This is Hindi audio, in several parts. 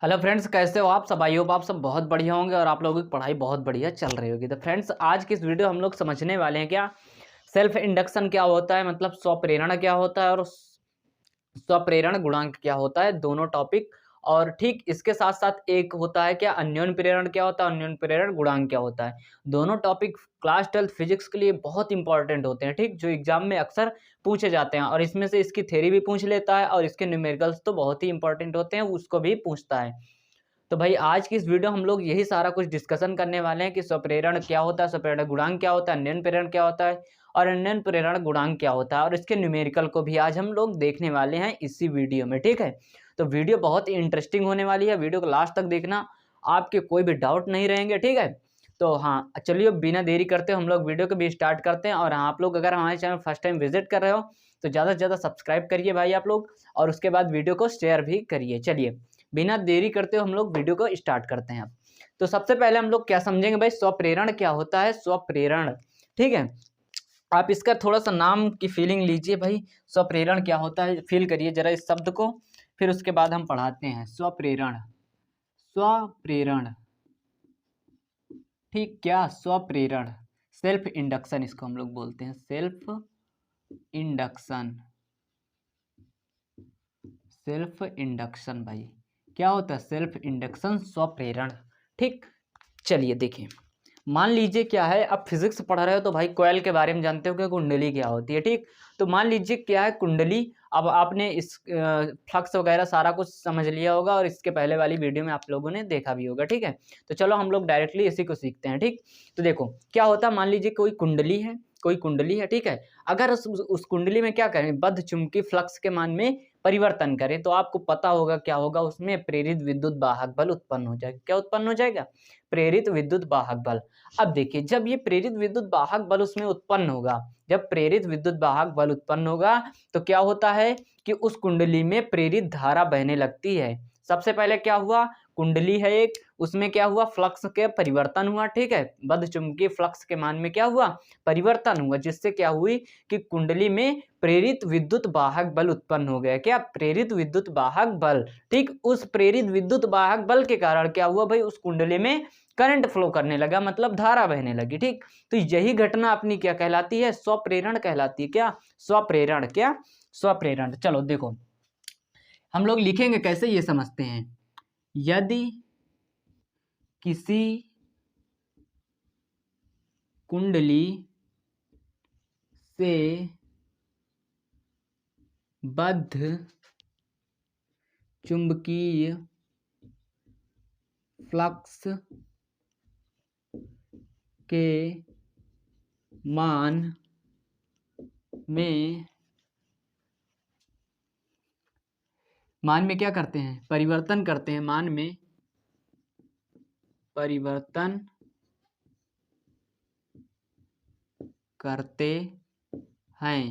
हेलो फ्रेंड्स, कैसे हो आप सब? आई होप आप सब बहुत बढ़िया होंगे और आप लोगों की पढ़ाई बहुत बढ़िया चल रही होगी। तो फ्रेंड्स, आज की इस वीडियो हम लोग समझने वाले हैं क्या सेल्फ इंडक्शन क्या होता है, मतलब स्वप्रेरणा क्या होता है और स्वप्रेरण गुणांक क्या होता है, दोनों टॉपिक। और ठीक इसके साथ साथ एक होता है क्या अन्योन्य प्रेरण क्या होता है, अन्योन्य प्रेरण गुणांक क्या होता है। दोनों टॉपिक क्लास 12 फिजिक्स के लिए बहुत इंपॉर्टेंट होते हैं, ठीक, जो एग्जाम में अक्सर पूछे जाते हैं। और इसमें से इसकी थ्योरी भी पूछ लेता है और इसके न्यूमेरिकल्स तो बहुत ही इंपॉर्टेंट होते हैं, उसको भी पूछता है। तो भाई आज की इस वीडियो हम लोग यही सारा कुछ डिस्कशन करने वाले हैं कि स्वप्रेरण क्या होता है, स्वप्रेरण गुणांक क्या होता है, अन्योन्य प्रेरण क्या होता है और अन्योन्य प्रेरण गुणांक क्या होता है, और इसके न्यूमेरिकल को भी आज हम लोग देखने वाले हैं इसी वीडियो में, ठीक है। तो वीडियो बहुत ही इंटरेस्टिंग होने वाली है, वीडियो को लास्ट तक देखना, आपके कोई भी डाउट नहीं रहेंगे, ठीक है। तो हाँ, चलिए बिना देरी करते हम लोग वीडियो को भी स्टार्ट करते हैं। और आप लोग अगर हमारे चैनल फर्स्ट टाइम विजिट कर रहे हो तो ज़्यादा से ज़्यादा सब्सक्राइब करिए भाई आप लोग, और उसके बाद वीडियो को शेयर भी करिए। चलिए बिना देरी करते हुए हम लोग वीडियो को स्टार्ट करते हैं अब। तो सबसे पहले हम लोग क्या समझेंगे भाई, स्वप्रेरण क्या होता है, स्वप्रेरण, ठीक है। आप इसका थोड़ा सा नाम की फीलिंग लीजिए भाई, स्वप्रेरण क्या होता है, फील करिए जरा इस शब्द को, फिर उसके बाद हम पढ़ाते हैं। स्वप्रेरण, स्वप्रेरण, ठीक, क्या स्वप्रेरण, सेल्फ इंडक्शन इसको हम लोग बोलते हैं, सेल्फ इंडक्शन, सेल्फ इंडक्शन भाई क्या होता है, सेल्फ इंडक्शन, स्वप्रेरण, ठीक। चलिए देखिए, मान लीजिए क्या है, अब फिजिक्स पढ़ रहे हो तो भाई कॉइल के बारे में जानते हो कि कुंडली क्या होती है, ठीक। तो मान लीजिए क्या है कुंडली, अब आपने इस फ्लक्स वगैरह सारा कुछ समझ लिया होगा और इसके पहले वाली वीडियो में आप लोगों ने देखा भी होगा, ठीक है। तो चलो हम लोग डायरेक्टली इसी को सीखते हैं, ठीक। तो देखो क्या होता है, मान लीजिए कोई कुंडली है, कोई कुंडली है, ठीक है। अगर उस कुंडली में क्या करें, बद्ध चुंबकीय फ्लक्स के मान में परिवर्तन करें तो आपको पता होगा क्या होगा, उसमें प्रेरित विद्युत वाहक बल उत्पन्न हो जाएगा। क्या उत्पन्न हो जाएगा? प्रेरित विद्युत वाहक बल। अब देखिए, जब ये प्रेरित विद्युत वाहक बल उसमें उत्पन्न होगा, जब प्रेरित विद्युत वाहक बल उत्पन्न होगा तो क्या होता है कि उस कुंडली में प्रेरित धारा बहने लगती है। सबसे पहले क्या हुआ, कुंडली है एक, उसमें क्या हुआ, फ्लक्स के परिवर्तन हुआ, ठीक है। बद्ध चुंबकीय फ्लक्स के मान में क्या हुआ, परिवर्तन हुआ, जिससे क्या हुई कि कुंडली में प्रेरित विद्युत वाहक बल उत्पन्न हो गया। क्या? प्रेरित विद्युत वाहक बल, ठीक। उस प्रेरित विद्युत वाहक बल के कारण क्या हुआ भाई, उस कुंडली में करंट फ्लो करने लगा, मतलब धारा बहने लगी, ठीक। तो यही घटना अपनी क्या कहलाती है, स्वप्रेरण कहलाती है। क्या? स्वप्रेरण, क्या? स्वप्रेरण। चलो देखो हम लोग लिखेंगे कैसे, ये समझते हैं। यदि किसी कुंडली से बद्ध चुंबकीय फ्लक्स के मान में क्या करते हैं, परिवर्तन करते हैं, मान में परिवर्तन करते हैं,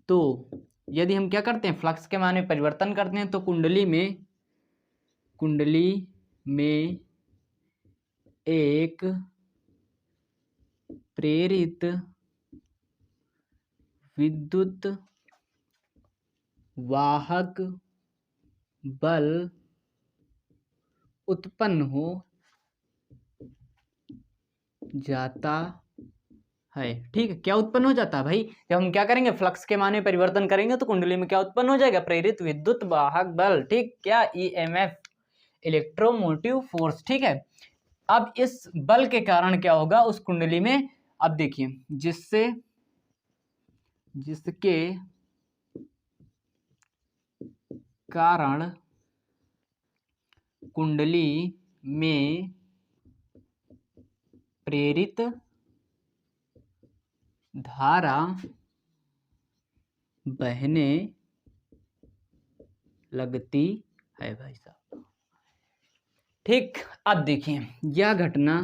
तो यदि हम क्या करते हैं, फ्लक्स के मान में परिवर्तन करते हैं तो कुंडली में एक प्रेरित विद्युत वाहक बल उत्पन्न हो जाता है, ठीक है। क्या उत्पन्न हो जाता है भाई, जब हम क्या करेंगे, फ्लक्स के मान में परिवर्तन करेंगे तो कुंडली में क्या उत्पन्न हो जाएगा, प्रेरित विद्युत वाहक बल, ठीक। क्या? ईएमएफ, इलेक्ट्रोमोटिव फोर्स, ठीक है। अब इस बल के कारण क्या होगा उस कुंडली में, अब देखिए, जिसके कारण कुंडली में प्रेरित धारा बहने लगती है भाई साहब, ठीक। अब देखिए यह घटना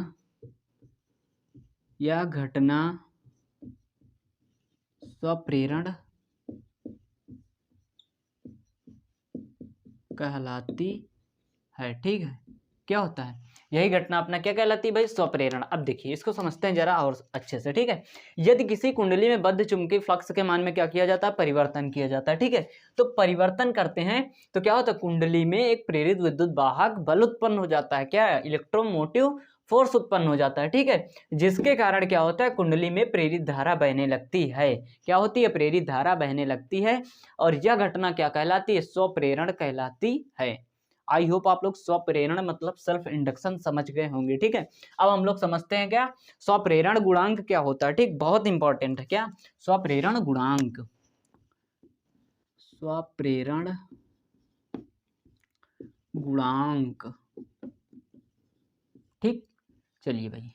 स्वप्रेरण कहलाती है, ठीक है। क्या होता है, यही घटना अपना क्या कहलाती है भाई, स्वप्रेरण। अब देखिए इसको समझते हैं जरा और अच्छे से, ठीक है। यदि किसी कुंडली में बद्ध चुंबकीय फ्लक्स के मान में क्या किया जाता है, परिवर्तन किया जाता है, ठीक है। तो परिवर्तन करते हैं तो क्या होता है, कुंडली में एक प्रेरित विद्युत वाहक बल उत्पन्न हो जाता है, क्या है, इलेक्ट्रोमोटिव फोर्स उत्पन्न हो जाता है, ठीक है। जिसके कारण क्या होता है, कुंडली में प्रेरित धारा बहने लगती है। क्या होती है, प्रेरित धारा बहने लगती है। और यह घटना क्या कहलाती है, स्वप्रेरण कहलाती है। आई होप आप लोग स्वप्रेरण मतलब सेल्फ इंडक्शन समझ गए होंगे, ठीक है। अब हम लोग समझते हैं क्या स्वप्रेरण गुणांक क्या होता है, ठीक, बहुत इंपॉर्टेंट है। क्या स्वप्रेरण गुणांक, स्वप्रेरण गुणांक, ठीक। चलिए भाई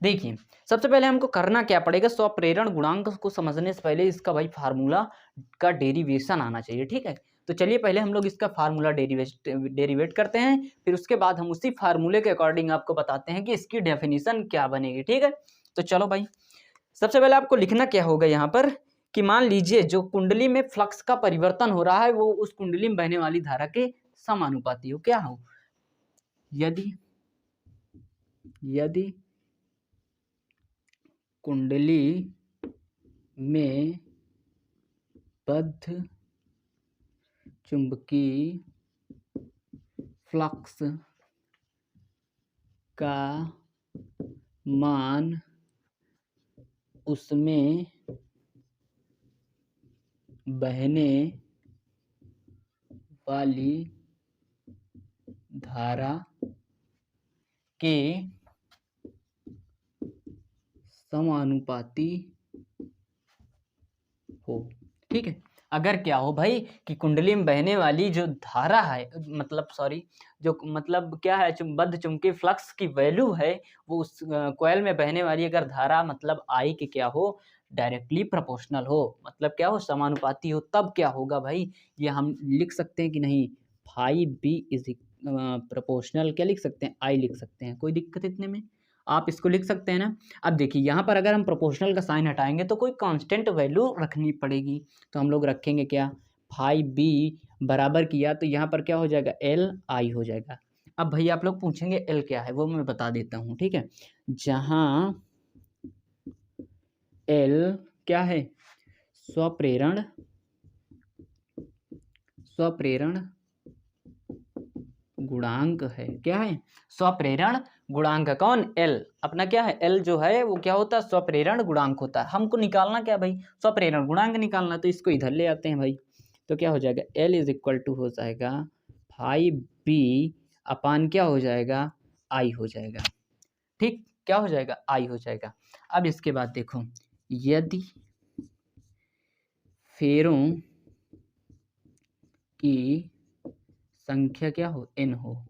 देखिए, सबसे पहले हमको करना क्या पड़ेगा, स्वप्रेरण गुणांक को समझने से पहले इसका भाई फार्मूला का डेरिवेशन आना चाहिए, ठीक है। तो चलिए पहले हम लोग इसका फार्मूला डेरिवेट करते हैं, फिर उसके बाद हम उसी फार्मूले के अकॉर्डिंग आपको बताते हैं कि इसकी डेफिनेशन क्या बनेगी, ठीक है। तो चलो भाई, सबसे पहले आपको लिखना क्या होगा यहाँ पर कि मान लीजिए जो कुंडली में फ्लक्स का परिवर्तन हो रहा है वो उस कुंडली में बहने वाली धारा के समानुपाती हो। क्या हो, यदि कुंडली में बद्ध चुंबकीय फ्लक्स का मान उसमें बहने वाली धारा के समानुपाती हो, ठीक है। अगर क्या हो भाई कि कुंडली में बहने वाली जो धारा है, मतलब सॉरी, जो मतलब क्या है, बद्ध चुंबकीय फ्लक्स की वैल्यू है वो उस कॉइल में बहने वाली अगर धारा मतलब आई के क्या हो, डायरेक्टली प्रोपोर्शनल हो, मतलब क्या हो, समानुपाती हो, तब क्या होगा भाई, ये हम लिख सकते हैं कि नहीं, फाई बी इज प्रोपोर्शनल, क्या लिख सकते हैं, आई लिख सकते हैं, कोई दिक्कत इतने में, आप इसको लिख सकते हैं ना। अब देखिए यहाँ पर अगर हम प्रोपोर्शनल का साइन हटाएंगे तो कोई कांस्टेंट वैल्यू रखनी पड़ेगी, तो हम लोग रखेंगे क्या, फाई बी बराबर किया तो यहाँ पर क्या हो जाएगा, एल आई हो जाएगा। अब भाई आप लोग पूछेंगे एल क्या है, वो मैं बता देता हूँ, ठीक है। जहाँ एल क्या है, स्वप्रेरण गुणांक है, क्या है, स्वप्रेरण गुणांक। कौन, एल, अपना क्या है, एल जो है वो क्या होता है, स्वप्रेरण गुणांक होता है। हमको निकालना क्या भाई, स्वप्रेरण गुणांक निकालना, तो इसको इधर ले आते हैं भाई। तो क्या हो जाएगा, एल इज इक्वल टू हो जाएगा फाइव बी अपान क्या हो जाएगा, आई हो जाएगा, ठीक, क्या हो जाएगा, आई हो जाएगा। अब इसके बाद देखो, यदि फेरों की संख्या क्या हो, एन हो,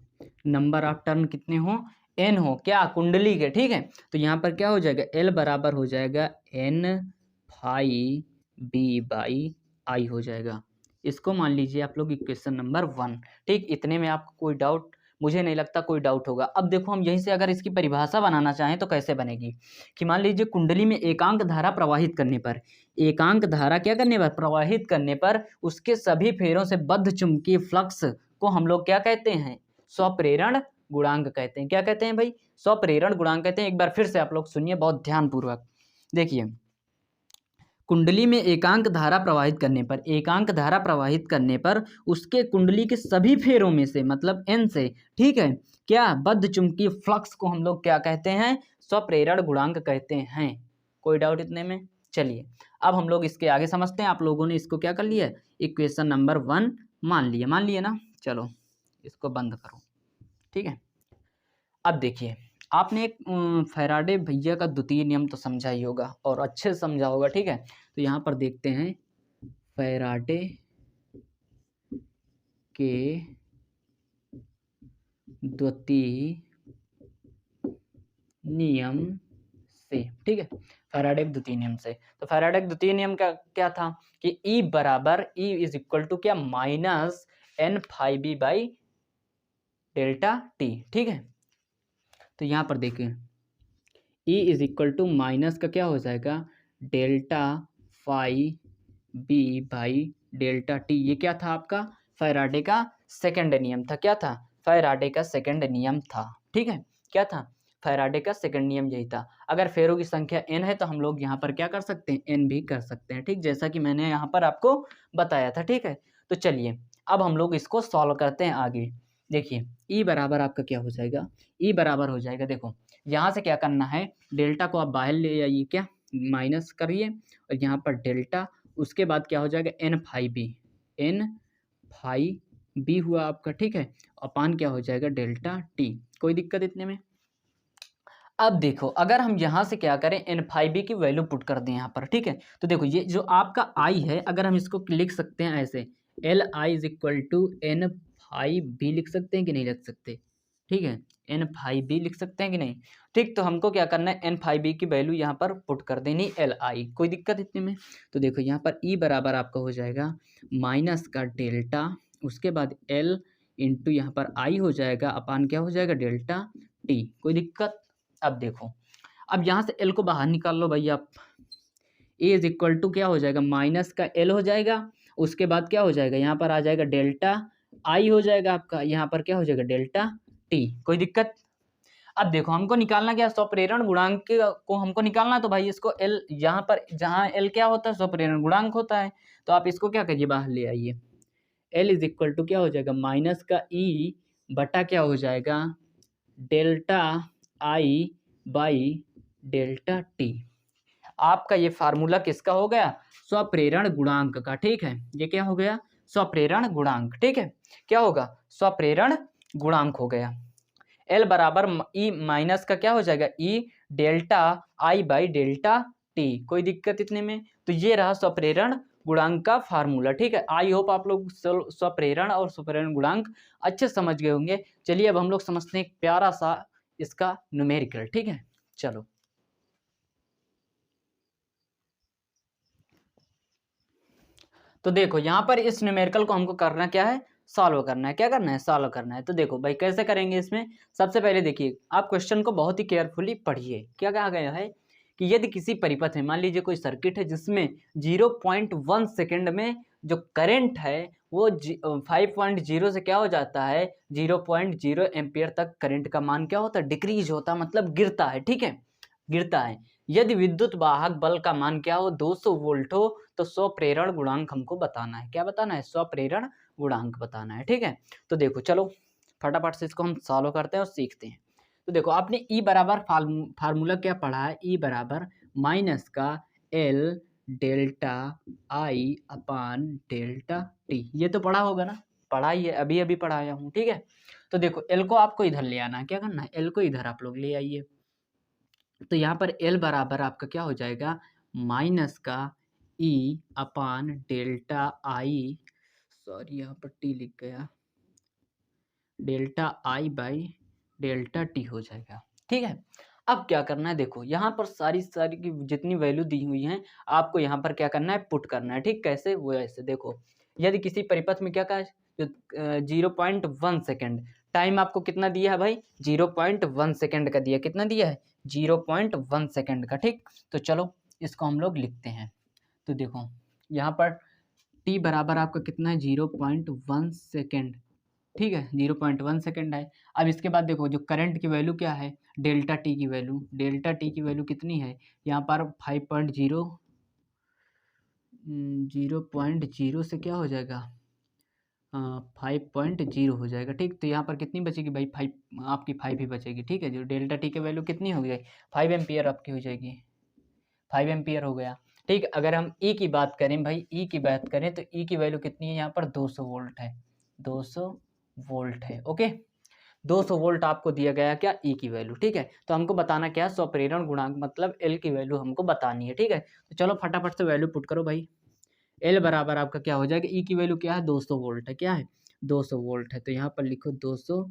नंबर ऑफ टर्न कितने हो, एन हो, क्या, कुंडली के, ठीक है। तो यहाँ पर क्या हो जाएगा, एल बराबर हो जाएगा N phi B by I हो जाएगा। इसको मान लीजिए आप लोग इक्वेशन नंबर 1, ठीक। इतने में आपको कोई डाउट, मुझे नहीं लगता कोई डाउट होगा। अब देखो हम यहीं से अगर इसकी परिभाषा बनाना चाहें तो कैसे बनेगी, कि मान लीजिए कुंडली में एकांक धारा प्रवाहित करने पर, एकांक धारा क्या करने पर, प्रवाहित करने पर उसके सभी फेरों से बद्ध चुंबकीय फ्लक्स को हम लोग क्या कहते हैं, स्वप्रेरण गुणांक कहते हैं। क्या कहते हैं भाई, स्वप्रेरण गुणांक कहते हैं। एक बार फिर से आप लोग सुनिए बहुत ध्यानपूर्वक, देखिए, कुंडली में एकांक धारा प्रवाहित करने पर, एकांक धारा प्रवाहित करने पर उसके कुंडली के सभी फेरों में से, मतलब एन से, ठीक है, क्या, बद्ध चुंबकीय फ्लक्स को हम लोग क्या कहते हैं, स्वप्रेरण गुणांक कहते हैं। कोई डाउट इतने में, चलिए अब हम लोग इसके आगे समझते हैं। आप लोगों ने इसको क्या कर लिया, इक्वेशन नंबर 1 मान लिया ना। चलो इसको बंद करो, ठीक है। अब देखिए, आपने एक फैराडे भैया का द्वितीय नियम तो समझा ही होगा और अच्छे से समझा होगा, ठीक है। तो यहाँ पर देखते हैं फैराडे के द्वितीय नियम से, ठीक है, फैराडे के द्वितीय नियम से। तो फैराडे के द्वितीय नियम का क्या था कि E बराबर, E इज इक्वल टू क्या, minus N phi B by delta T, ठीक है। तो यहाँ पर देखें E is equal to minus का क्या हो जाएगा, delta phi B by delta T. ये क्या था आपका फैराडे का सेकेंड नियम था, क्या था, फैराडे का सेकंड नियम था। ठीक है, क्या था? फैराडे का सेकंड नियम यही था। अगर फेरों की संख्या n है तो हम लोग यहाँ पर क्या कर सकते हैं, n भी कर सकते हैं। ठीक, जैसा कि मैंने यहाँ पर आपको बताया था। ठीक है, तो चलिए अब हम लोग इसको सॉल्व करते हैं आगे। देखिए E बराबर आपका क्या हो जाएगा, E बराबर हो जाएगा, देखो यहाँ से क्या करना है, डेल्टा को आप बाहर ले आइए, क्या माइनस करिए, और यहाँ पर डेल्टा, उसके बाद क्या हो जाएगा n phi B, n phi B हुआ आपका। ठीक है, अपान क्या हो जाएगा डेल्टा टी। कोई दिक्कत इतने में? अब देखो अगर हम यहाँ से क्या करें, एन फाई बी की वैल्यू पुट कर दें यहाँ पर। ठीक है, तो देखो ये जो आपका आई है, अगर हम इसको लिख सकते हैं ऐसे, L I is equal to N phi B लिख सकते हैं कि नहीं लिख सकते? ठीक है, एन फाई बी लिख सकते हैं कि नहीं? ठीक, तो हमको क्या करना है, एन फाई बी की वैल्यू यहाँ पर पुट कर देनी एल आई। कोई दिक्कत इतने में? तो देखो यहाँ पर ई बराबर आपका हो जाएगा माइनस का डेल्टा, उसके बाद एल इंटू यहाँ पर आई हो जाएगा, अपान क्या हो जाएगा डेल्टा टी। कोई दिक्कत? अब देखो, अब यहाँ से एल को बाहर निकाल लो भाई आप, ए इज इक्वल टू क्या हो जाएगा, माइनस का एल हो जाएगा, उसके बाद क्या हो जाएगा, यहाँ पर आ जाएगा डेल्टा आई हो जाएगा आपका, यहाँ पर क्या हो जाएगा डेल्टा टी। कोई दिक्कत? अब देखो हमको निकालना क्या है, स्वप्रेरण गुणांक को हमको निकालना, तो भाई इसको एल, यहाँ पर जहाँ एल क्या होता है, स्वप्रेरण गुणांक होता है, तो आप इसको क्या करिए, बाहर ले आइए। एल इज इक्वल टू क्या हो जाएगा, माइनस का ई बटा क्या हो जाएगा, delta I by delta T. आपका ये फार्मूला किसका हो गया, स्वप्रेरण गुणांक का। ठीक है, ये क्या हो गया, स्वप्रेरण गुणांक। ठीक है, क्या होगा, स्वप्रेरण गुणांक हो गया। एल बराबर ई माइनस का क्या हो जाएगा, ई delta I by delta T. कोई दिक्कत इतने में? तो ये रहा स्वप्रेरण गुणांक का फार्मूला। ठीक है, आई होप आप लोग स्वप्रेरण और स्वप्रेरण गुणांक अच्छे समझ गए होंगे। चलिए अब हम लोग समझते हैं एक प्यारा सा इसका न्यूमेरिकल। ठीक है, चलो तो देखो यहाँ पर इस न्यूमेरिकल को हमको करना क्या है, सॉल्व करना है। क्या करना है, सॉल्व करना है। तो देखो भाई कैसे करेंगे इसमें, सबसे पहले देखिए आप क्वेश्चन को बहुत ही केयरफुली पढ़िए। क्या कहा गया है कि यदि किसी परिपथ में, मान लीजिए कोई सर्किट है जिसमें 0.1 सेकेंड में जो करंट है वो 5.0 से क्या हो जाता है, 0.0 एम्पियर तक करंट का मान क्या होता है, डिक्रीज होता है, मतलब गिरता है। ठीक है, गिरता है। यदि विद्युत वाहक बल का मान क्या हो, 200 वोल्ट हो, तो स्वप्रेरण गुणांक हमको बताना है। क्या बताना है, स्वप्रेरण गुणांक बताना है। ठीक है, तो देखो चलो फटाफट से इसको हम सॉल्व करते हैं और सीखते हैं। तो देखो आपने ई बराबर फार्मूला क्या पढ़ा है, ई बराबर माइनस का एल डेल्टा आई अपान डेल्टा टी। ये तो पढ़ा होगा ना, पढ़ा ही है, अभी अभी पढ़ाया हूँ। ठीक है, तो देखो एल को आपको इधर ले आना है। क्या करना है, एल को इधर आप लोग ले आइए। तो यहाँ पर एल बराबर आपका क्या हो जाएगा, माइनस का ई अपान डेल्टा आई, सॉरी यहाँ पर टी लिख गया, delta I by delta T हो जाएगा। ठीक है, अब क्या करना है, देखो यहाँ पर सारी सारी की जितनी वैल्यू दी हुई हैं आपको यहाँ पर क्या करना है, पुट करना है। ठीक, कैसे, वो ऐसे देखो, यदि किसी परिपथ में क्या कहा, जो 0.1 सेकेंड, टाइम आपको कितना दिया है भाई, 0.1 सेकेंड का दिया, कितना दिया है, 0.1 सेकेंड का। ठीक, तो चलो इसको हम लोग लिखते हैं। तो देखो यहाँ पर टी बराबर आपका कितना है, 0.1 सेकेंड। ठीक है, 0.1 सेकेंड है। अब इसके बाद देखो जो करंट की वैल्यू क्या है, डेल्टा टी की वैल्यू, डेल्टा टी की वैल्यू कितनी है, यहाँ पर 5.0, 0.0 से क्या हो जाएगा, 5.0 हो जाएगा। ठीक, तो यहाँ पर कितनी बचेगी भाई, 5, आपकी 5 ही बचेगी। ठीक है, जो डेल्टा टी की वैल्यू कितनी हो गई, 5 एम्पियर आपकी हो जाएगी, 5 एम्पियर हो गया। ठीक, अगर हम ई की बात करें भाई, ई की बात करें तो ई की वैल्यू कितनी है, यहाँ पर 200 वोल्ट है, 200 वोल्ट है। ओके, 200 वोल्ट आपको दिया गया क्या, ई की वैल्यू। ठीक है, तो हमको बताना क्या है, स्वप्रेरण गुणांक, मतलब एल की वैल्यू हमको बतानी है। ठीक है, तो चलो फटाफट से वैल्यू पुट करो भाई। एल बराबर आपका क्या हो जाएगा, ई की वैल्यू क्या है, 200 वोल्ट है। क्या है, 200 वोल्ट है, तो यहाँ पर लिखो 200,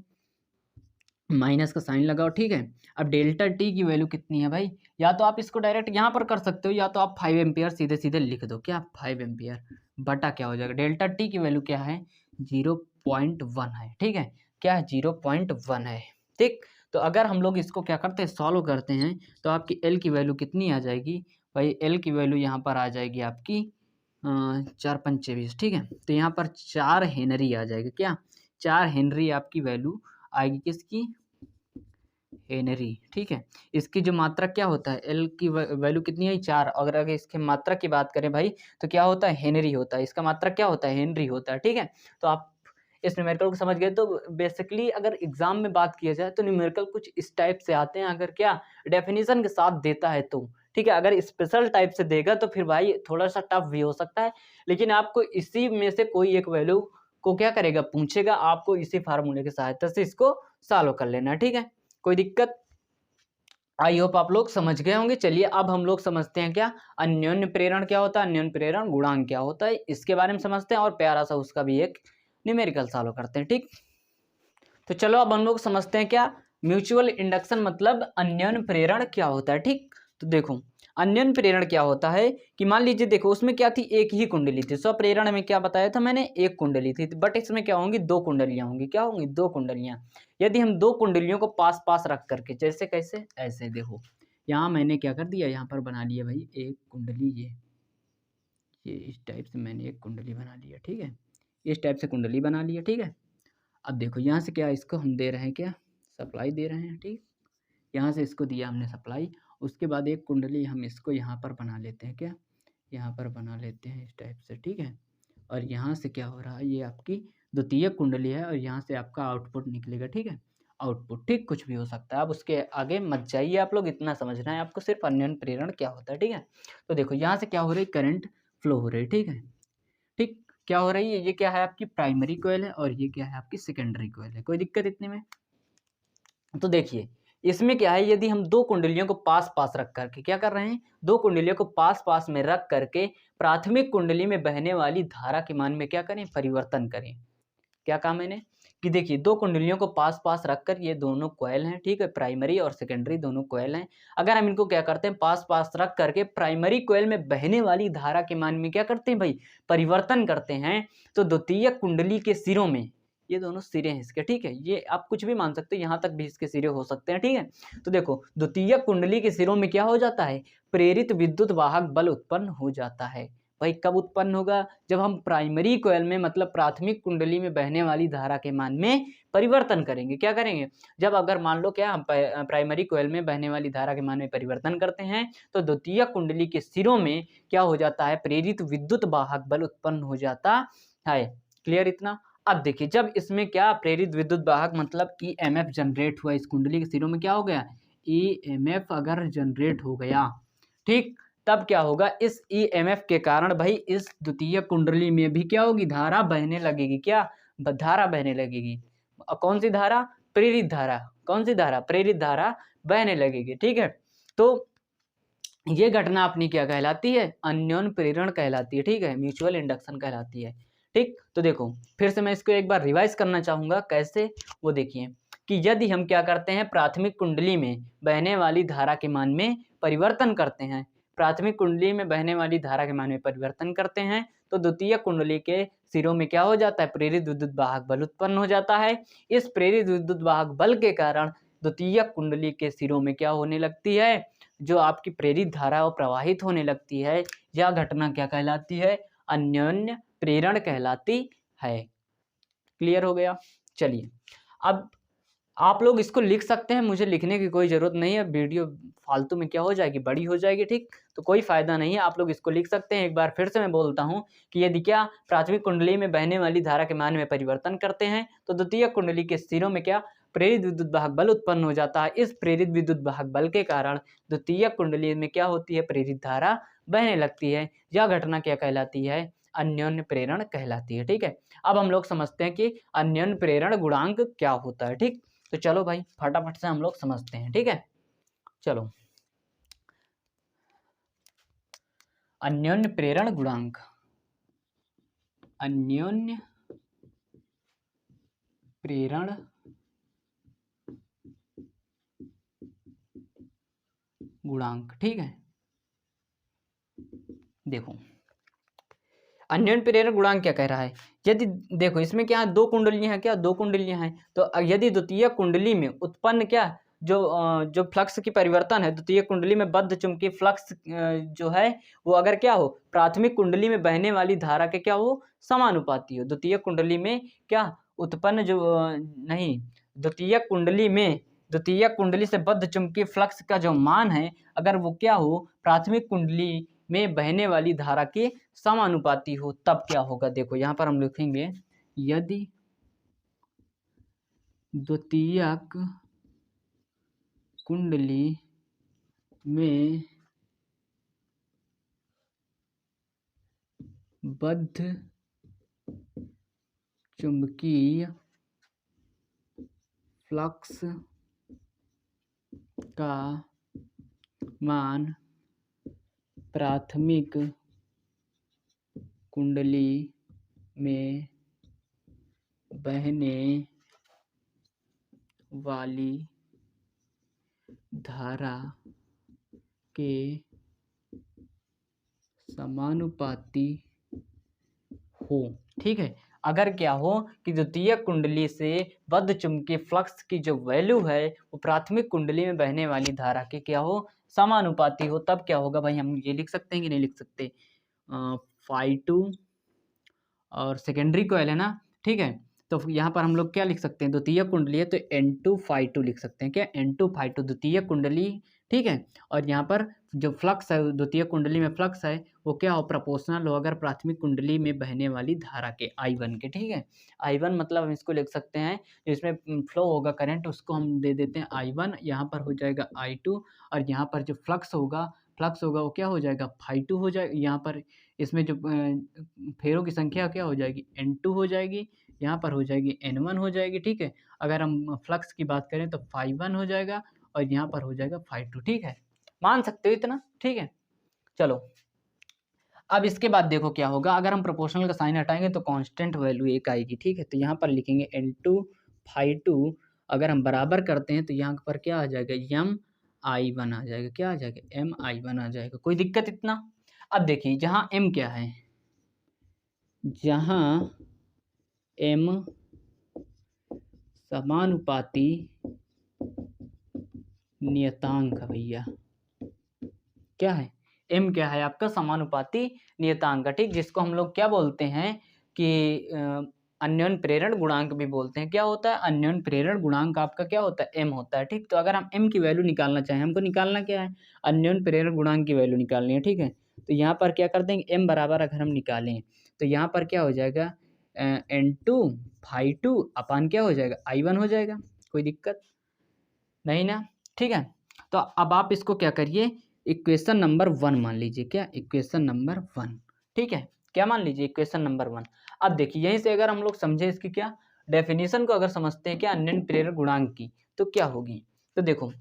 माइनस का साइन लगाओ। ठीक है, अब डेल्टा टी की वैल्यू कितनी है भाई, या तो आप इसको डायरेक्ट यहाँ पर कर सकते हो, या तो आप 5 एम्पियर सीधे सीधे लिख दो। क्या, 5 एम्पियर बटा क्या हो जाएगा, डेल्टा टी की वैल्यू क्या है, 0.1 है। ठीक है, क्या है, 0.1 है। ठीक, तो अगर हम लोग इसको क्या करते हैं, सॉल्व करते हैं, तो आपकी एल की वैल्यू कितनी आ जाएगी भाई, एल की वैल्यू यहाँ पर आ जाएगी आपकी 4 पंचे 20। ठीक है, तो यहाँ पर 4 हेनरी आ जाएगा। क्या, 4 हेनरी आपकी वैल्यू आएगी, किसकी, हेनरी, ठीक है। इसकी जो मात्रक क्या होता है, एल की वैल्यू कितनी है, 4। अगर इसके मात्रक की बात करें भाई तो क्या होता है, हेनरी होता है। इसका मात्रक क्या होता है, हेनरी होता है, ठीक है। तो आप इस न्यूमेरिकल को समझ गए। तो बेसिकली अगर एग्जाम में बात किया जाए तो न्यूमेरिकल कुछ इस टाइप से आते हैं, अगर क्या डेफिनेशन के साथ देता है तो ठीक है। अगर स्पेशल टाइप से देगा तो फिर भाई थोड़ा सा टफ भी हो सकता है, लेकिन आपको इसी में से कोई एक वैल्यू को क्या करेगा, पूछेगा, आपको इसी फार्मूले की सहायता से इसको सॉल्व कर लेना, ठीक है। कोई दिक्कत, आई होप आप लोग समझ गए होंगे। चलिए अब हम लोग समझते हैं क्या अन्योन्य प्रेरण क्या होता है, अन्योन्य प्रेरण गुणांक क्या होता है, इसके बारे में समझते हैं और प्यारा सा उसका भी एक न्यूमेरिकल सॉल्व करते हैं, ठीक। तो चलो अब हम लोग समझते हैं क्या म्यूचुअल इंडक्शन मतलब अन्योन्य प्रेरण क्या होता है, ठीक। तो देखो अन्योन्य प्रेरण क्या होता है कि मान लीजिए देखो उसमें क्या थी, एक ही कुंडली थी। स्वप्रेरण में क्या बताया था मैंने, एक कुंडली थी, बट इसमें क्या होंगी, दो कुंडलियां होंगी। क्या होंगी, दो कुंडलियां। यदि हम दो कुंडलियों को पास पास रख करके, जैसे कैसे, ऐसे देखो यहाँ मैंने क्या कर दिया, यहाँ पर बना लिया भाई एक कुंडली, ये इस टाइप से मैंने एक कुंडली बना लिया, ठीक है। इस टाइप से कुंडली बना लिया, ठीक है। अब देखो यहाँ से क्या इसको हम दे रहे हैं, क्या सप्लाई दे रहे हैं, ठीक। यहाँ से इसको दिया हमने सप्लाई, उसके बाद एक कुंडली हम इसको यहाँ पर बना लेते हैं, क्या यहाँ पर बना लेते हैं इस टाइप से, ठीक है। और यहाँ से क्या हो रहा है, ये आपकी द्वितीय कुंडली है और यहाँ से आपका आउटपुट निकलेगा, ठीक है। आउटपुट, ठीक, कुछ भी हो सकता है। अब उसके आगे मत जाइए आप लोग, इतना समझना है आपको सिर्फ अन्योन्य प्रेरण क्या होता है, ठीक है। तो देखो यहाँ से क्या हो रही है, करंट फ्लो हो रही है, ठीक है। ठीक, क्या हो रही है, ये क्या है आपकी प्राइमरी कोयल है और ये क्या है आपकी सेकेंडरी कोयल है। कोई दिक्कत इतने में। तो देखिए इसमें क्या है, यदि हम दो कुंडलियों को पास पास रख करके क्या कर रहे हैं, दो कुंडलियों को पास पास में रख करके प्राथमिक कुंडली में बहने वाली धारा के मान में क्या करें, परिवर्तन करें। क्या कहा मैंने कि देखिए दो कुंडलियों को पास पास रखकर, ये दोनों कॉइल हैं, ठीक है, प्राइमरी और सेकेंडरी दोनों कॉइल हैं। अगर हम इनको क्या करते हैं, पास पास रख करके प्राइमरी कॉइल में बहने वाली धारा के मान में क्या करते हैं भाई, परिवर्तन करते हैं, तो द्वितीय कुंडली के सिरों में, ये दोनों सिरे हैं इसके, ठीक है, ये आप कुछ भी मान सकते हो, यहाँ तक भी इसके सिरे हो सकते हैं, ठीक है। तो देखो द्वितीय कुंडली के सिरों में क्या हो जाता है, प्रेरित विद्युत वाहक बल उत्पन्न हो जाता है। भाई कब उत्पन्न होगा, जब हम प्राइमरी कोयल में मतलब प्राथमिक कुंडली में बहने वाली धारा के मान में परिवर्तन करेंगे। क्या करेंगे, जब अगर मान लो क्या हम प्राइमरी कोयल में बहने वाली धारा के मान में परिवर्तन करते हैं तो द्वितीय कुंडली के सिरों में क्या हो जाता है, प्रेरित विद्युत वाहक बल उत्पन्न हो जाता है। क्लियर इतना। अब देखिए जब इसमें क्या प्रेरित विद्युत वाहक मतलब ईएमएफ जनरेट हुआ, इस कुंडली के सिरों में क्या हो गया, ईएमएफ अगर जनरेट हो गया, ठीक, तब क्या होगा, इस ईएमएफ के कारण भाई इस द्वितीय कुंडली में भी क्या होगी, धारा बहने लगेगी। क्या धारा बहने लगेगी, कौन सी धारा, प्रेरित धारा। कौन सी धारा, प्रेरित धारा बहने लगेगी, ठीक है। तो ये घटना अपनी क्या कहलाती है, अन्योन्य प्रेरण कहलाती है, ठीक है, म्यूचुअल इंडक्शन कहलाती है, ठीक। तो देखो फिर से मैं इसको एक बार रिवाइज करना चाहूंगा, कैसे, वो देखिए कि यदि हम क्या करते हैं, प्राथमिक कुंडली में बहने वाली धारा के मान में परिवर्तन करते हैं, प्राथमिक कुंडली में बहने वाली धारा के मान में परिवर्तन करते हैं, तो द्वितीय कुंडली के सिरों में क्या हो जाता है, प्रेरित विद्युत वाहक बल उत्पन्न हो जाता है। इस प्रेरित विद्युत वाहक बल के कारण द्वितीय कुंडली के सिरों में क्या होने लगती है, जो आपकी प्रेरित धारा वो प्रवाहित होने लगती है। यह घटना क्या कहलाती है, अन्योन्य प्रेरण कहलाती है। क्लियर हो गया। चलिए अब आप लोग इसको लिख सकते हैं, मुझे लिखने की कोई ज़रूरत नहीं है, वीडियो फालतू में क्या हो जाएगी, बड़ी हो जाएगी, ठीक, तो कोई फ़ायदा नहीं है। आप लोग इसको लिख सकते हैं। एक बार फिर से मैं बोलता हूं कि यदि क्या प्राथमिक कुंडली में बहने वाली धारा के मान में परिवर्तन करते हैं तो द्वितीय कुंडली के सिरों में क्या प्रेरित विद्युत वाहक बल उत्पन्न हो जाता है। इस प्रेरित विद्युत वाहक बल के कारण द्वितीय कुंडली में क्या होती है, प्रेरित धारा बहने लगती है। यह घटना क्या कहलाती है, अन्योन्य प्रेरण कहलाती है, ठीक है। अब हम लोग समझते हैं कि अन्योन्य प्रेरण गुणांक क्या होता है, ठीक। तो चलो भाई फटाफट से हम लोग समझते हैं, ठीक है। चलो अन्योन्य प्रेरण गुणांक, अन्योन्य प्रेरण गुणांक, ठीक है। देखो अन्योन्य प्रेरण गुणांक क्या कह रहा है, यदि देखो इसमें क्या दो कुंडलियां हैं, क्या दो कुंडलियां हैं, तो यदि द्वितीय कुंडली में उत्पन्न क्या जो फ्लक्स की परिवर्तन है, द्वितीय कुंडली में बद्ध चुंबकीय फ्लक्स जो है वो अगर क्या हो, प्राथमिक कुंडली में बहने वाली धारा के क्या हो, समानुपाती हो, द्वितीय कुंडली में क्या उत्पन्न जो नहीं, द्वितीयक कुंडली से बद्ध चुंबकीय फ्लक्स का जो मान है, अगर वो क्या हो, प्राथमिक कुंडली में बहने वाली धारा के समानुपाती हो, तब क्या होगा। देखो यहाँ पर हम लिखेंगे, यदि द्वितीयक कुंडली में बद्ध चुंबकीय फ्लक्स का मान प्राथमिक कुंडली में बहने वाली धारा के समानुपाती हो। ठीक है, अगर क्या हो कि द्वितीय कुंडली से बद्ध चुंबकीय फ्लक्स की जो वैल्यू है वो प्राथमिक कुंडली में बहने वाली धारा के क्या हो, समानुपाती हो, तब क्या होगा भाई। हम ये लिख सकते हैं कि नहीं लिख सकते, φ2 और सेकेंडरी कॉइल है ना, ठीक है, तो यहाँ पर हम लोग क्या लिख सकते हैं, द्वितीय कुंडली है तो N2 φ2 लिख सकते हैं, क्या, N2 φ2 द्वितीय कुंडली, ठीक है। और यहाँ पर जो फ्लक्स है, द्वितीय कुंडली में फ्लक्स है वो क्या हो, प्रोपोर्शनल हो अगर प्राथमिक कुंडली में बहने वाली धारा के, I1 के, ठीक है। I1 मतलब हम इसको लिख सकते हैं, जिसमें फ्लो होगा करंट उसको हम दे देते हैं I1, यहाँ पर हो जाएगा I2, और यहाँ पर जो फ्लक्स होगा वो क्या हो जाएगा, φ2 हो जाएगा। यहाँ पर इसमें जो फेरों की संख्या क्या हो जाएगी, N2 हो जाएगी, यहाँ पर हो जाएगी N1 हो जाएगी, ठीक है। अगर हम फ्लक्स की बात करें तो φ1 हो जाएगा और यहाँ पर हो जाएगा φ2, ठीक है, मान सकते हो इतना, ठीक है। चलो अब इसके बाद देखो क्या होगा, अगर हम प्रोपोर्शनल का साइन हटाएंगे तो कांस्टेंट वैल्यू एक आएगी, ठीक है। तो यहाँ पर लिखेंगे N2 φ2, अगर हम बराबर करते हैं तो यहाँ पर क्या आ जाएगा, MI1 आ जाएगा, क्या आ जाएगा, MI1 आ जाएगा। कोई दिक्कत इतना। अब देखिए जहाँ M क्या है, जहाँ M समानुपाती नियतांक है भैया, क्या है, M क्या है आपका, समानुपाती नियतांक, ठीक, जिसको हम लोग क्या बोलते हैं कि अन्योन्य प्रेरण गुणांक भी बोलते हैं। क्या होता है, अन्योन्य प्रेरण गुणांक आपका क्या होता है, M होता है, ठीक। तो अगर हम M की वैल्यू निकालना चाहें, हमको निकालना क्या है, अन्योन्य प्रेरण गुणांक की वैल्यू निकालनी है, ठीक है। तो यहाँ पर क्या कर देंगे, M बराबर अगर हम निकालें तो यहाँ पर क्या हो जाएगा, N2 φ2 अपान क्या हो जाएगा, I1 हो जाएगा। कोई दिक्कत नहीं ना, ठीक है। तो अब आप इसको क्या करिए, इक्वेशन नंबर 1 मान लीजिए, क्या, इक्वेशन नंबर 1, ठीक है, क्या मान लीजिए, इक्वेशन नंबर 1। अब देखिए यहीं से अगर हम लोग समझे इसकी क्या डेफिनेशन को, अगर समझते हैं क्या अन्योन्य प्रेरक गुणांक की, तो क्या होगी। तो देखो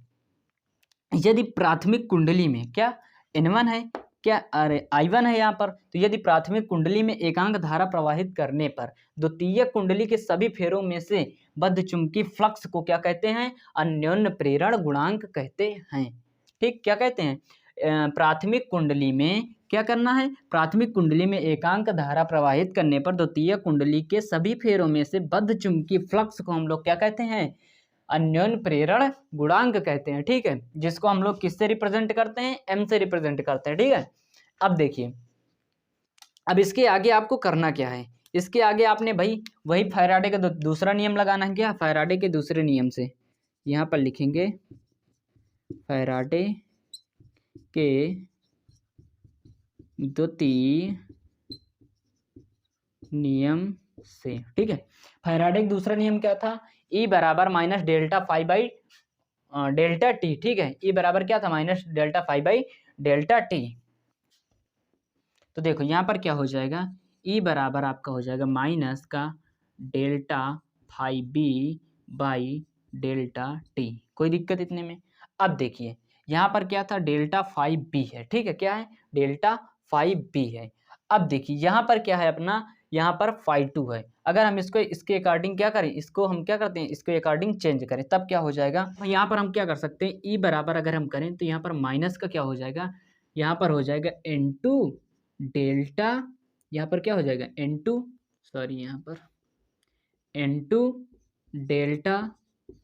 यदि प्राथमिक कुंडली में क्या N1 है, क्या, अरे I1 है यहाँ पर, तो यदि प्राथमिक कुंडली में एकांक धारा प्रवाहित करने पर द्वितीय कुंडली के सभी फेरों में से बद्ध चुंबकीय फ्लक्स को क्या कहते हैं, अन्योन्य प्रेरण गुणांक कहते हैं, ठीक। क्या कहते हैं, प्राथमिक कुंडली में क्या करना है, प्राथमिक कुंडली में एकांक धारा प्रवाहित करने पर द्वितीय कुंडली के सभी फेरों में से बद्ध चुंबकीय फ्लक्स को हम लोग क्या कहते हैं, अन्योन्य प्रेरण गुणांक कहते हैं, ठीक है। जिसको हम लोग किससे रिप्रेजेंट करते हैं, M से रिप्रेजेंट करते हैं, ठीक है। अब देखिए, अब इसके आगे आपको करना क्या है, इसके आगे आपने भाई वही फैराडे का दूसरा नियम लगाना है, क्या, फैराडे के दूसरे नियम से यहाँ पर लिखेंगे फैराडे के द्वितीय नियम से, ठीक है। फैराडे का दूसरा नियम क्या था, E बराबर minus delta phi by delta T, ठीक है। E बराबर क्या था, minus delta phi by delta T. तो देखो यहाँ पर क्या हो जाएगा, E बराबर आपका हो जाएगा माइनस का delta phi B by delta T. कोई दिक्कत इतने में। अब देखिए यहाँ पर क्या था, डेल्टा फाई बी है, ठीक है, क्या है, डेल्टा फाई बी है। अब देखिए यहाँ पर क्या है अपना, यहाँ पर φ2 है। अगर हम इसको इसके अकॉर्डिंग क्या करें, इसको हम क्या करते हैं, इसके अकॉर्डिंग चेंज करें, तब क्या हो जाएगा, यहाँ पर हम क्या कर सकते हैं, E बराबर अगर हम करें तो यहाँ पर माइनस का क्या हो जाएगा, यहाँ पर हो जाएगा N2 डेल्टा, यहाँ पर क्या हो जाएगा N2, सॉरी यहाँ पर N2 डेल्टा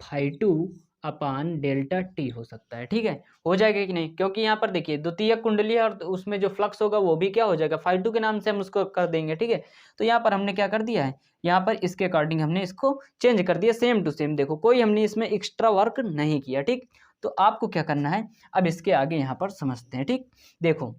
φ2 अपान डेल्टा टी हो सकता है। ठीक है, हो जाएगा कि नहीं, क्योंकि यहाँ पर देखिए द्वितीयक कुंडली है और उसमें जो फ्लक्स होगा वो भी क्या हो जाएगा, phi2 के नाम से हम उसको कर देंगे। ठीक है, तो यहाँ पर हमने क्या कर दिया है, यहाँ पर इसके अकॉर्डिंग हमने इसको चेंज कर दिया सेम टू सेम। देखो कोई हमने इसमें एक्स्ट्रा वर्क नहीं किया। ठीक, तो आपको क्या करना है, अब इसके आगे यहाँ पर समझते हैं। ठीक, देखो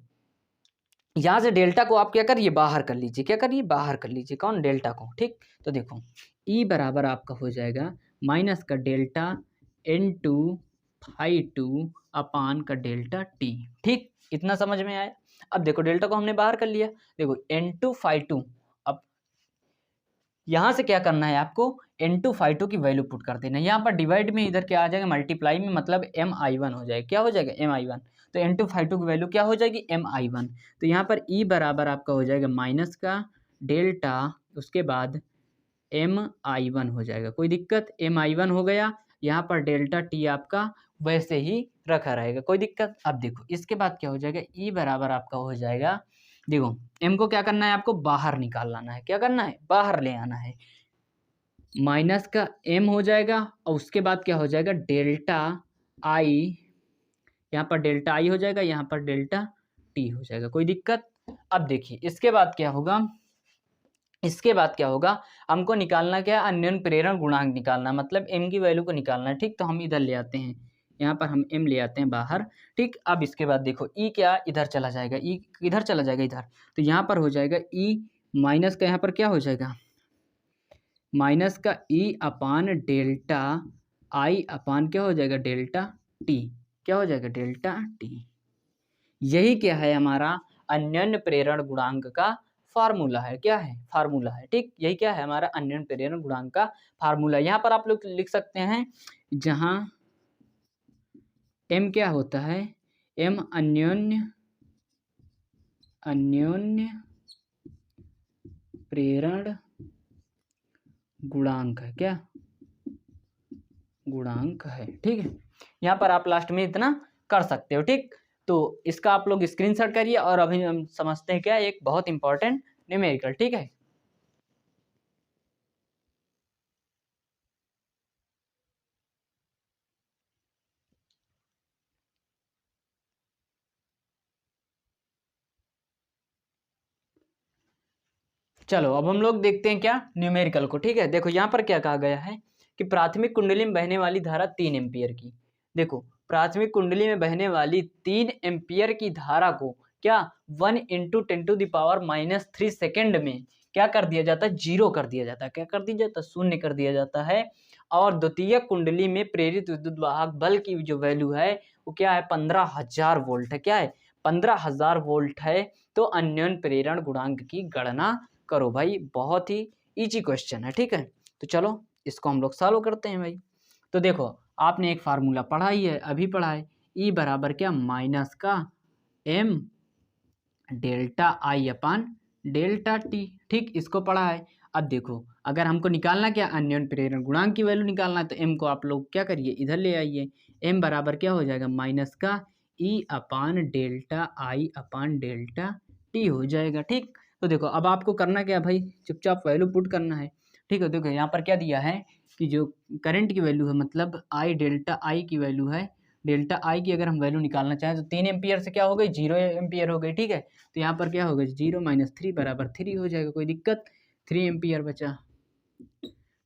यहाँ से डेल्टा को आप क्या करिए, बाहर कर लीजिए। क्या करिए, बाहर कर लीजिए। कौन, डेल्टा को। ठीक, तो देखो ई बराबर आपका हो जाएगा माइनस का डेल्टा n2 phi2 अपान का डेल्टा टी। ठीक, इतना समझ में आया। अब देखो डेल्टा को हमने बाहर कर लिया। देखो n2 phi2, अब यहाँ से क्या करना है आपको, n2 phi2 की वैल्यू पुट कर देना है। यहाँ पर डिवाइड में इधर क्या आ जाएगा, मल्टीप्लाई में, मतलब mi1 हो जाएगा। क्या हो जाएगा, mi1। तो n2 phi2 की वैल्यू क्या हो जाएगी, mi1। तो यहाँ पर e बराबर आपका हो जाएगा माइनस का डेल्टा, उसके बाद mi1 हो जाएगा। कोई दिक्कत, mi1 हो गया। यहाँ पर डेल्टा टी आपका वैसे ही रखा रहेगा, कोई दिक्कत। अब देखो इसके बाद क्या हो जाएगा, e बराबर आपका हो जाएगा, देखो m को क्या करना है, आपको बाहर निकाल लाना है। क्या करना है, बाहर ले आना है। माइनस का m हो जाएगा और उसके बाद क्या हो जाएगा, डेल्टा आई, यहाँ पर डेल्टा आई हो जाएगा, यहाँ पर डेल्टा टी हो जाएगा। कोई दिक्कत। अब देखिए इसके बाद क्या होगा, इसके बाद क्या होगा, हमको निकालना क्या है, अन्योन प्रेरण गुणांक निकालना, मतलब m की वैल्यू को निकालना है। ठीक, तो हम इधर ले आते हैं, यहाँ पर हम m ले आते हैं बाहर। ठीक, अब इसके बाद देखो e क्या इधर चला जाएगा, e इधर चला जाएगा इधर, तो यहाँ पर हो जाएगा e माइनस का, यहाँ पर क्या हो जाएगा, माइनस का e अपान डेल्टा आई अपान क्या हो जाएगा, डेल्टा टी। क्या हो जाएगा, डेल्टा टी। यही क्या है, हमारा अन्योन्य प्रेरण गुणांक का फार्मूला है। क्या है, फार्मूला है। ठीक, यही क्या है, हमारा अन्योन्य प्रेरण गुणांक का फार्मूला। यहाँ पर आप लोग लिख सकते हैं, जहाँ m क्या होता है, m अन्योन्य प्रेरण गुणांक है। क्या, गुणांक है। ठीक है, यहाँ पर आप लास्ट में इतना कर सकते हो। ठीक, तो इसका आप लोग स्क्रीनशॉट करिए और अभी हम समझते हैं क्या, एक बहुत इंपॉर्टेंट न्यूमेरिकल। ठीक है, चलो अब हम लोग देखते हैं क्या, न्यूमेरिकल को। ठीक है, देखो यहाँ पर क्या कहा गया है कि प्राथमिक कुंडली में बहने वाली धारा 3 एम्पियर की, देखो प्राथमिक कुंडली में बहने वाली 3 एम्पियर की धारा को क्या 1 × 10⁻³ सेकेंड में क्या कर दिया जाता है, जीरो कर दिया जाता है। क्या कर दिया जाता है, शून्य कर दिया जाता है। और द्वितीय कुंडली में प्रेरित विद्युत वाहक बल की जो वैल्यू है वो क्या है, 15,000 वोल्ट है। क्या है, 15,000 वोल्ट है। तो अन्योन्य प्रेरण गुणांक की गणना करो भाई, बहुत ही इजी क्वेश्चन है। ठीक है, तो चलो इसको हम लोग सॉल्व करते हैं भाई। तो देखो आपने एक फार्मूला पढ़ा ही है, अभी पढ़ा है, ई बराबर क्या, माइनस का m डेल्टा आई अपान डेल्टा टी। ठीक, इसको पढ़ा है। अब देखो अगर हमको निकालना क्या, अन्योन्य प्रेरण गुणांक की वैल्यू निकालना है, तो m को आप लोग क्या करिए, इधर ले आइए। m बराबर क्या हो जाएगा, माइनस का e अपान डेल्टा आई अपान डेल्टा टी हो जाएगा। ठीक, तो देखो अब आपको करना क्या भाई, चुपचाप वैल्यू पुट करना है। ठीक है, देखो यहाँ पर क्या दिया है कि जो करंट की वैल्यू है, मतलब आई डेल्टा आई की वैल्यू है, डेल्टा आई की अगर हम वैल्यू निकालना चाहें तो 3 एम्पियर से क्या हो गई, 0 एम्पियर हो गई। ठीक है, तो यहाँ पर क्या होगा, 0 - 3 बराबर 3 हो जाएगा। कोई दिक्कत, 3 एम्पियर बचा।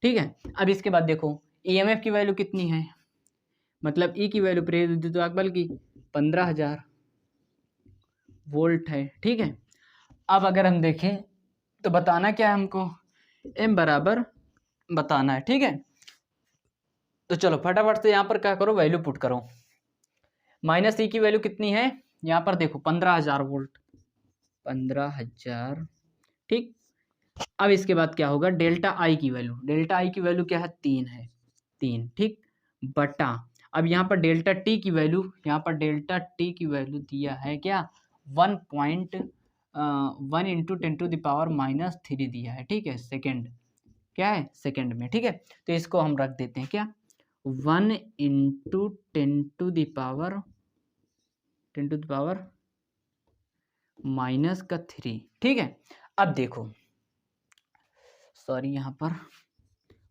ठीक है, अब इसके बाद देखो EMF की वैल्यू कितनी है, मतलब ई की वैल्यू प्रेरित विद्युत वाहक बल की 15,000 वोल्ट है। ठीक है, अब अगर हम देखें तो बताना क्या है हमको, m बराबर बताना है। ठीक है, तो चलो फटाफट से यहाँ पर क्या करो, वैल्यू पुट करो। माइनस ई की वैल्यू कितनी है, यहाँ पर देखो 15,000 वोल्ट, 15,000। ठीक, अब इसके बाद क्या होगा, डेल्टा आई की वैल्यू, डेल्टा आई की वैल्यू क्या है, 3 है, 3। ठीक, बटा अब यहाँ पर डेल्टा टी की वैल्यू, यहाँ पर डेल्टा टी की वैल्यू दिया है क्या, 1 × 10⁻³ दिया है। ठीक है, सेकेंड, क्या है, सेकेंड में। ठीक है, तो इसको हम रख देते हैं क्या, 1 × 10⁻³ ठीक है, अब देखो सॉरी यहाँ पर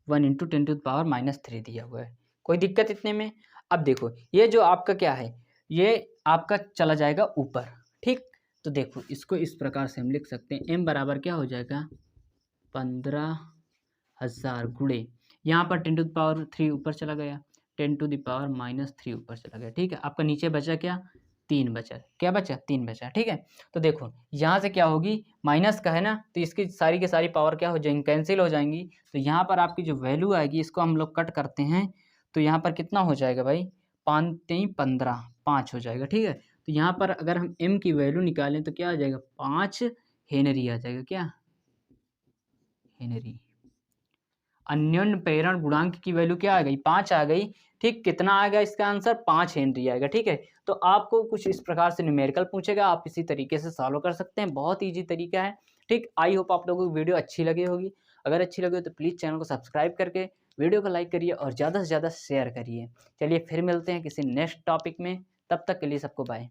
1 × 10⁻³ दिया हुआ है, कोई दिक्कत इतने में। अब देखो ये जो आपका क्या है, ये आपका चला जाएगा ऊपर, ठीक। तो देखो इसको इस प्रकार से हम लिख सकते हैं, m बराबर क्या हो जाएगा 15,000 गुणे, यहाँ पर 10⁻³ ऊपर चला गया, 10⁻³ ऊपर चला गया, ठीक है। आपका नीचे बचा क्या 3 बचा, क्या बचा 3 बचा, ठीक है। तो देखो यहाँ से क्या होगी, माइनस का है ना, तो इसकी सारी की सारी पावर क्या हो जाएंगी, कैंसिल हो जाएंगी। तो यहाँ पर आपकी जो वैल्यू आएगी इसको हम लोग कट करते हैं, तो यहाँ पर कितना हो जाएगा भाई 5×3 = 15, 5 हो जाएगा, ठीक है। तो यहाँ पर अगर हम m की वैल्यू निकालें तो क्या आ जाएगा 5 हेनरी आ जाएगा, क्या हेनरी। अन्योन्य प्रेरण गुणांक की वैल्यू क्या आ गई 5 आ गई, ठीक। कितना आ गया इसका आंसर 5 हेनरी आएगा, ठीक है। तो आपको कुछ इस प्रकार से न्यूमेरिकल पूछेगा, आप इसी तरीके से सॉल्व कर सकते हैं, बहुत ईजी तरीका है, ठीक। आई होप आप लोगों को वीडियो अच्छी लगी होगी, अगर अच्छी लगी हो तो प्लीज़ चैनल को सब्सक्राइब करके वीडियो को लाइक करिए और ज़्यादा से ज़्यादा शेयर करिए। चलिए फिर मिलते हैं किसी नेक्स्ट टॉपिक में, तब तक के लिए सबको बाय।